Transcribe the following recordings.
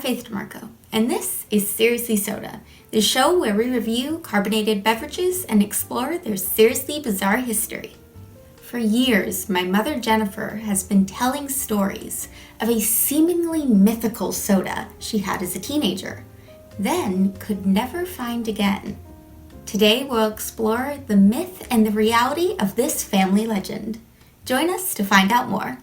I'm Faith DiMarco, and this is Seriously Soda, the show where we review carbonated beverages and explore their seriously bizarre history. For years, my mother Jennifer has been telling stories of a seemingly mythical soda she had as a teenager, then could never find again. Today we'll explore the myth and the reality of this family legend. Join us to find out more.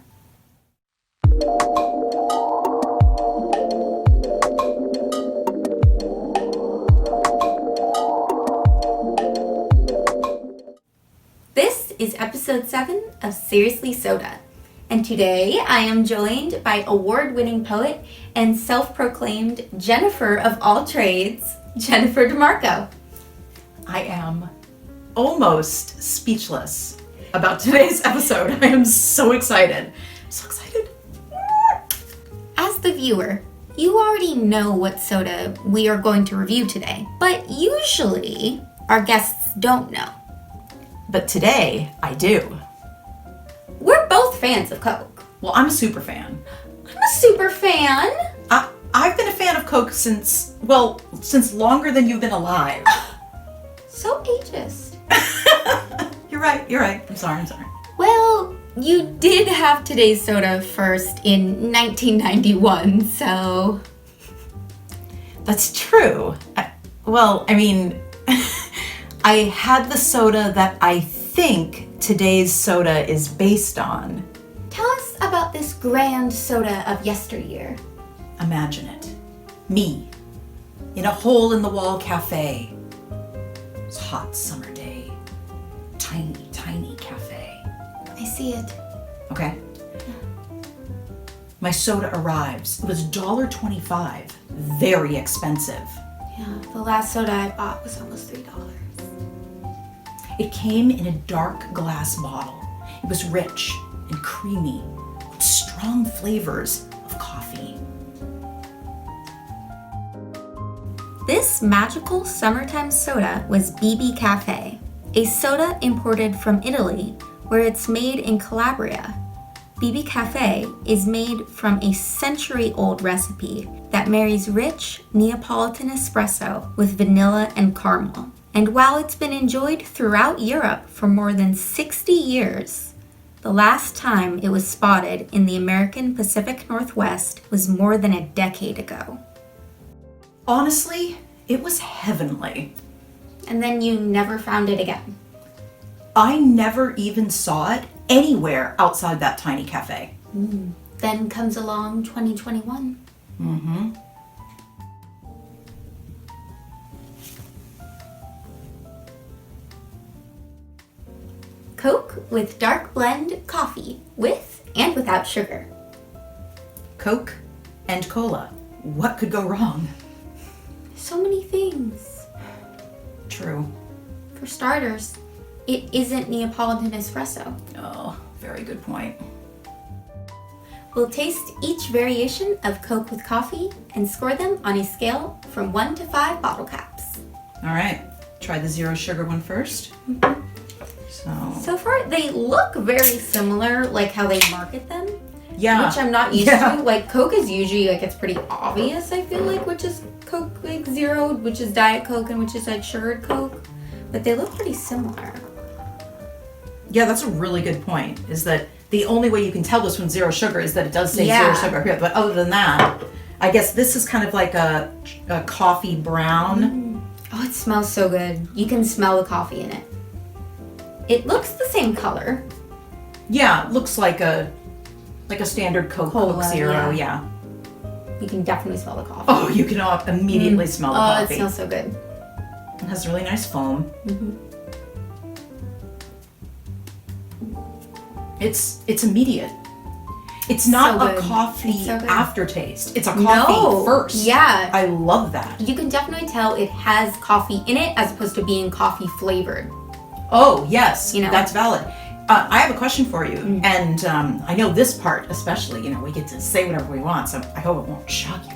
This is episode 7 of Seriously Soda, and today I am joined by award-winning poet and self-proclaimed Jennifer of all trades, Jennifer DiMarco. I am almost speechless about today's episode. I am so excited. So excited. As the viewer, you already know what soda we are going to review today, but usually our guests don't know. But today, I do. We're both fans of Coke. Well, I'm a super fan. I'm a super fan. I've been a fan of Coke since longer than you've been alive. So ageist. You're right. I'm sorry. Well, you did have today's soda first in 1991, so... That's true. I had the soda that I think today's soda is based on. Tell us about this grand soda of yesteryear. Imagine it. Me, in a hole-in-the-wall cafe. It's a hot summer day. Tiny cafe. I see it. Okay? My soda arrives. It was $1.25. Very expensive. Yeah, the last soda I bought was almost $3. It came in a dark glass bottle. It was rich and creamy, with strong flavors of coffee. This magical summertime soda was BB Cafe, a soda imported from Italy where it's made in Calabria. BB Cafe is made from a century-old recipe that marries rich Neapolitan espresso with vanilla and caramel. And while it's been enjoyed throughout Europe for more than 60 years, the last time it was spotted in the American Pacific Northwest was more than a decade ago. Honestly, it was heavenly. And then you never found it again. I never even saw it anywhere outside that tiny cafe. Then comes along 2021. Mm-hmm. Coke with dark blend coffee, with and without sugar. Coke and cola. What could go wrong? So many things. True. For starters, it isn't Neapolitan espresso. Oh, very good point. We'll taste each variation of Coke with coffee and score them on a scale from 1 to 5 bottle caps. All right, try the zero sugar one first. So far, they look very similar, like how they market them. Yeah. Which I'm not used to. Like, Coke is usually, it's pretty obvious, I feel like, which is Coke, Zero, which is Diet Coke, and which is, sugared Coke. But they look pretty similar. Yeah, that's a really good point, is that the only way you can tell this one's zero sugar is that it does say zero sugar here. But other than that, I guess this is kind of like a coffee brown. Oh, it smells so good. You can smell the coffee in it. It looks the same color. Yeah, it looks like a standard Coke Zero, yeah. You can definitely smell the coffee. Oh, you can immediately smell the coffee. Oh, it smells so good. It has really nice foam. It's immediate. It's not a coffee aftertaste. It's a coffee first. Yeah. I love that. You can definitely tell it has coffee in it as opposed to being coffee flavored. Oh, yes. That's valid. I have a question for you. And I know this part especially, we get to say whatever we want, so I hope it won't shock you.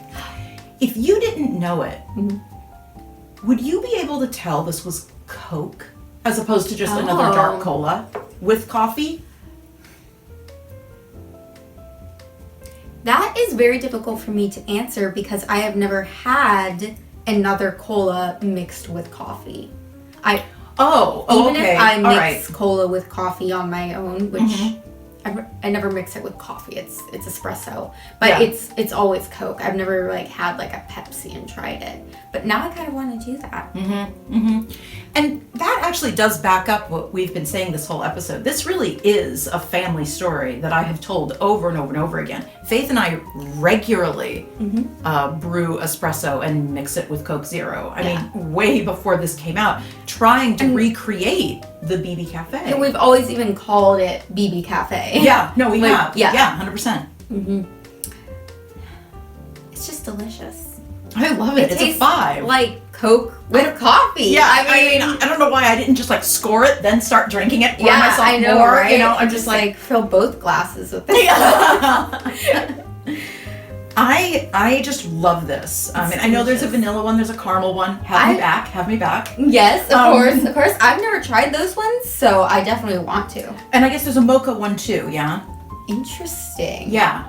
If you didn't know it, would you be able to tell this was Coke as opposed to just another dark cola with coffee? That is very difficult for me to answer because I have never had another cola mixed with coffee. Even okay. if I All mix right. cola with coffee on my own, which I never mix it with coffee. It's espresso, but it's always Coke. I've never like had like a Pepsi and tried it, but now I kind of want to do that. And that actually does back up what we've been saying this whole episode. This really is a family story that I have told over and over and over again. Faith and I regularly brew espresso and mix it with Coke Zero. I mean, way before this came out, trying to recreate the BB Cafe. And we've always even called it BB Cafe. Yeah, no, we have. Yeah. Yeah, 100%. It's just delicious. I love it. It's a 5. Like Coke with coffee. Yeah, I mean, I don't know why I didn't just like score it, then start drinking it, pour myself I know, more. right? You know, I'm just like fill both glasses with this. I just love this. I mean, I know there's a vanilla one, there's a caramel one. Have me back. Yes, of course. I've never tried those ones, so I definitely want to. And I guess there's a mocha one too, yeah? Interesting. Yeah.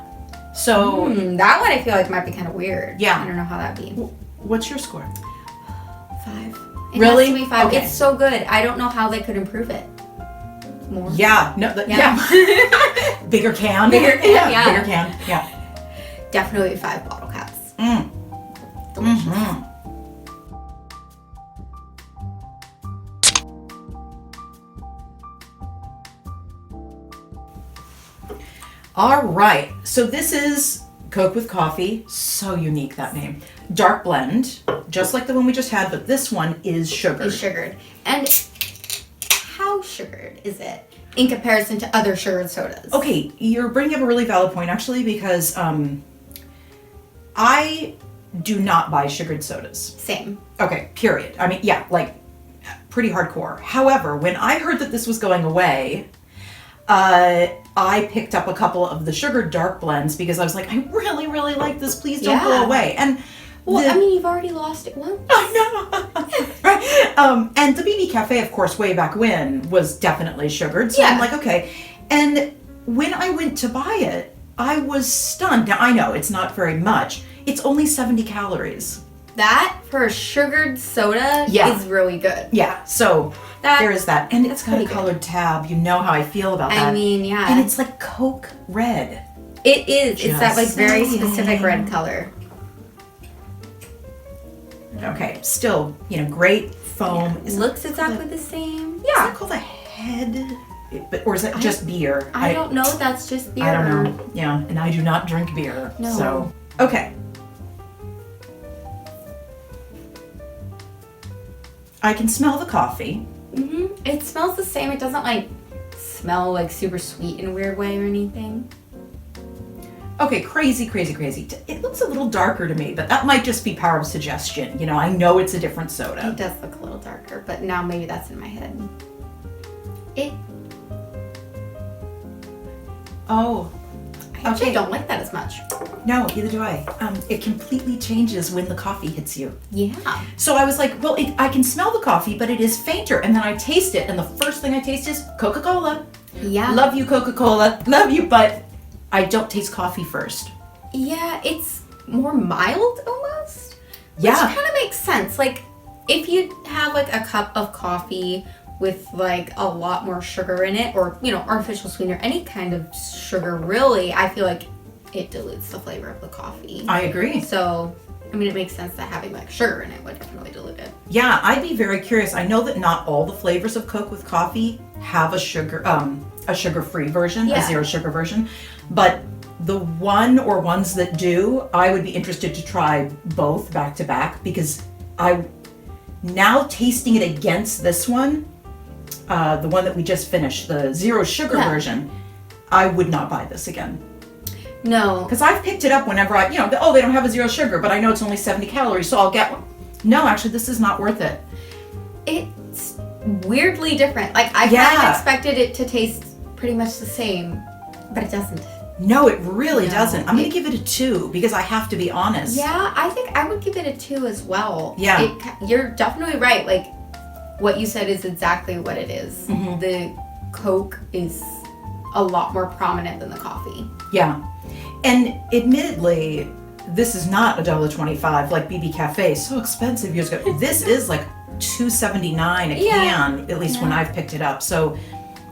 So that one I feel like might be kind of weird. Yeah. I don't know how that'd be. What's your score? 5. Really? It has to be 5. Okay. It's so good. I don't know how they could improve it more. Yeah. No. Yeah. Bigger can. Bigger can, yeah. Bigger can. Yeah. Definitely 5 bottle caps. Delicious. All right. So this is Coke with coffee. So unique, that name. Dark blend, just like the one we just had, but this one is sugared. It's sugared. And how sugared is it in comparison to other sugared sodas? Okay, you're bringing up a really valid point, actually, because I do not buy sugared sodas. Same. Okay, period. I mean, yeah, like pretty hardcore. However, when I heard that this was going away, I picked up a couple of the sugared dark blends because I was like, I really, really like this. Please don't go away. And I mean, you've already lost it once. I know. Right. And the BB Cafe, of course, way back when was definitely sugared. So I'm like, okay. And when I went to buy it, I was stunned. Now, I know it's not very much. It's only 70 calories. That, for a sugared soda, is really good. Yeah, so there is that. And it's got a colored tab. You know how I feel about that. I mean, yeah. And it's like Coke red. It is. It's that like very specific red color. Okay, still, great foam. It looks exactly the same. Is that called a head? Or is that just beer? I don't know. That's just beer. I don't know. Yeah, and I do not drink beer. No. So, okay. I can smell the coffee. It smells the same. It doesn't like smell like super sweet in a weird way or anything. Okay, crazy. It looks a little darker to me, but that might just be power of suggestion. I know it's a different soda. It does look a little darker, but now maybe that's in my head. I actually don't like that as much. No, neither do I. It completely changes when the coffee hits you. Yeah. So I was like, well, I can smell the coffee, but it is fainter. And then I taste it, and the first thing I taste is Coca-Cola. Yeah. Love you, Coca-Cola. Love you, but I don't taste coffee first. Yeah, it's more mild almost. Yeah. Which kind of makes sense. Like, if you have like a cup of coffee with like a lot more sugar in it, or artificial sweetener, any kind of sugar, really, I feel like it dilutes the flavor of the coffee. I agree. So, I mean, it makes sense that having like sugar in it would definitely dilute it. Yeah, I'd be very curious. I know that not all the flavors of Coke with coffee have a sugar-free version, a zero sugar version, but the one or ones that do, I would be interested to try both back to back, because now tasting it against this one, the one that we just finished, the zero sugar version, I would not buy this again. No. Because I've picked it up whenever they don't have a zero sugar, but I know it's only 70 calories, so I'll get one. No, actually, this is not worth it. It's weirdly different. Like, I kind of expected it to taste pretty much the same, but it doesn't. No, it really doesn't. I'm going to give it a 2 because I have to be honest. Yeah, I think I would give it a 2 as well. Yeah. You're definitely right. Like, what you said is exactly what it is. Mm-hmm. The Coke is a lot more prominent than the coffee. Yeah. And admittedly, this is not $1.25 like BB Cafe. So expensive years ago. This is like $2.79 a can, at least when I've picked it up. So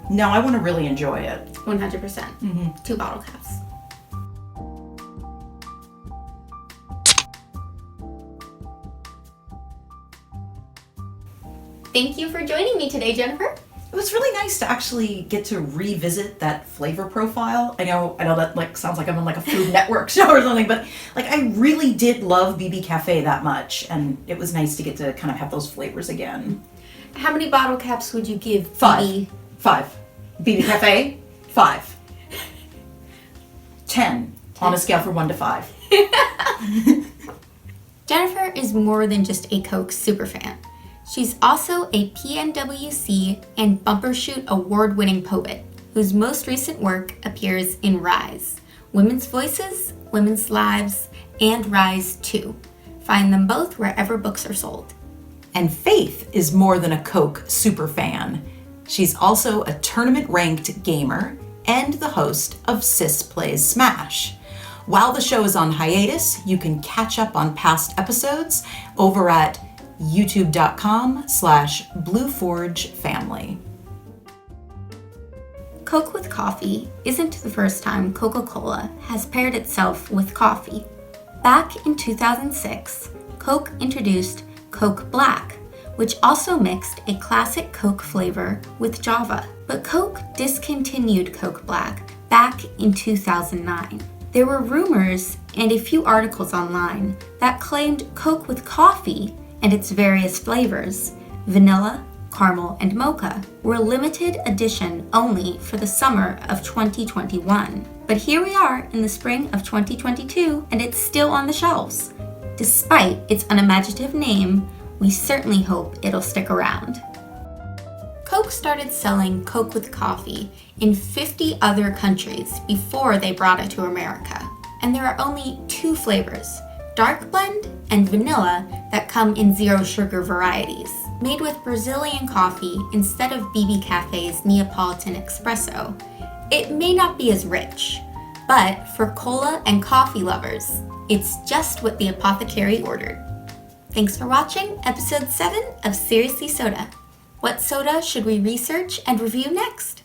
no, I want to really enjoy it. 100%. 2 bottle caps. Thank you for joining me today, Jennifer. It was really nice to actually get to revisit that flavor profile. I know that like sounds like I'm on like a Food Network show or something, but like I really did love BB Cafe that much, and it was nice to get to kind of have those flavors again. How many bottle caps would you give 5. BB? 5. BB Cafe, 5. 10 on a scale from 1 to 5. Jennifer is more than just a Coke superfan. She's also a PNWC and Bumbershoot award-winning poet, whose most recent work appears in Rise, Women's Voices, Women's Lives, and Rise 2. Find them both wherever books are sold. And Faith is more than a Coke superfan. She's also a tournament-ranked gamer and the host of Sis Plays Smash. While the show is on hiatus, you can catch up on past episodes over at youtube.com/BlueForgeFamily. Coke with coffee isn't the first time Coca-Cola has paired itself with coffee. Back in 2006, Coke introduced Coke Black, which also mixed a classic Coke flavor with Java. But Coke discontinued Coke Black back in 2009. There were rumors and a few articles online that claimed Coke with coffee and its various flavors, vanilla, caramel, and mocha, were limited edition only for the summer of 2021. But here we are in the spring of 2022, and it's still on the shelves. Despite its unimaginative name, we certainly hope it'll stick around. Coke started selling Coke with coffee in 50 other countries before they brought it to America. And there are only 2 flavors, dark blend and vanilla, that come in zero sugar varieties. Made with Brazilian coffee instead of BB Cafe's Neapolitan espresso, it may not be as rich, but for cola and coffee lovers, it's just what the apothecary ordered. Thanks for watching episode 7 of Seriously Soda. What soda should we research and review next?